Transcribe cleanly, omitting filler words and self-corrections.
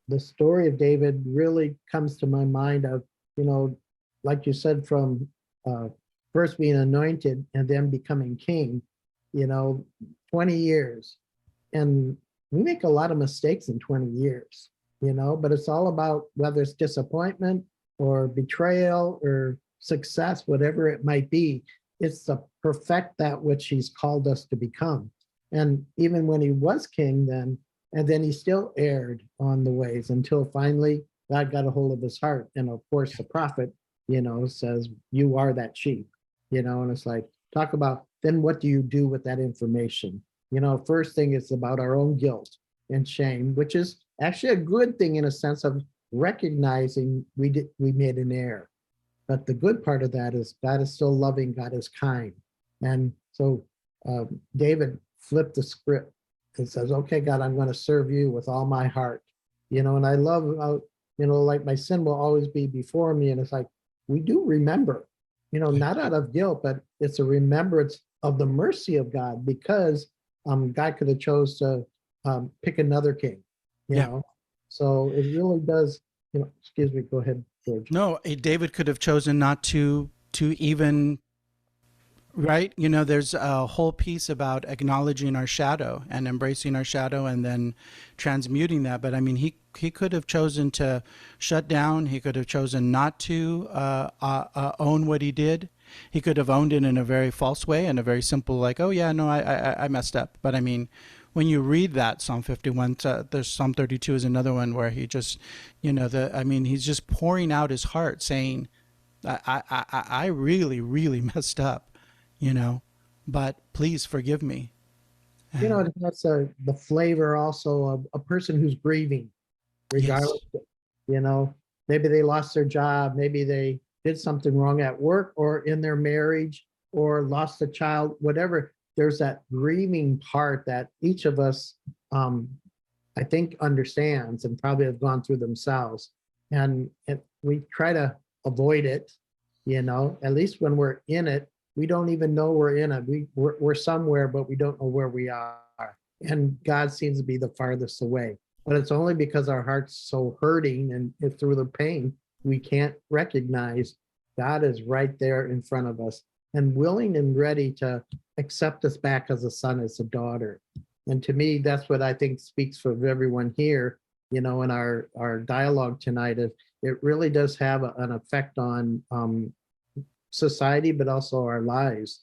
the story of David really comes to my mind of, you know, like you said, from uh, first being anointed and then becoming king, you know, 20 years. And we make a lot of mistakes in 20 years, you know, but it's all about whether it's disappointment or betrayal or success, whatever it might be. It's to perfect that which he's called us to become. And even when he was king, then, and then he still erred on the ways until finally God got a hold of his heart. And of course, the prophet, you know, says, "You are that sheep," you know, and it's like, talk about then what do you do with that information? You know, first thing is about our own guilt and shame, which is actually a good thing in a sense of recognizing we made an error. But the good part of that is God is still loving, God is kind. And so David flipped the script and says, "Okay, God, I'm going to serve you with all my heart." You know, and I love how, you know, like my sin will always be before me. And it's like, we do remember, you know, not out of guilt, but it's a remembrance of the mercy of God because God could have chose to pick another king, you Yeah. know. So it really does, you know, excuse me, go ahead, George. No, David could have chosen not to even, right? You know, there's a whole piece about acknowledging our shadow and embracing our shadow and then transmuting that. But I mean, he could have chosen to shut down. He could have chosen not to own what he did. He could have owned it in a very false way and a very simple, like, "Oh yeah, no, I messed up." But I mean, when you read that Psalm 51, there's Psalm 32 is another one where he just, you know, I mean, he's just pouring out his heart, saying, I really, really messed up, you know, but please forgive me." You know, And that's the flavor also of a person who's grieving, regardless, yes, you know, maybe they lost their job, maybe they did something wrong at work or in their marriage or lost a child, whatever. There's that grieving part that each of us, um, I think, understands and probably have gone through themselves. And we try to avoid it, you know, at least when we're in it, we don't even know we're in it. We're somewhere, but we don't know where we are. And God seems to be the farthest away. But it's only because our heart's so hurting and through the pain, we can't recognize God is right there in front of us and willing and ready to accept us back as a son, as a daughter. And to me, that's what I think speaks for everyone here, you know, in our dialogue tonight. It really does have an effect on society, but also our lives.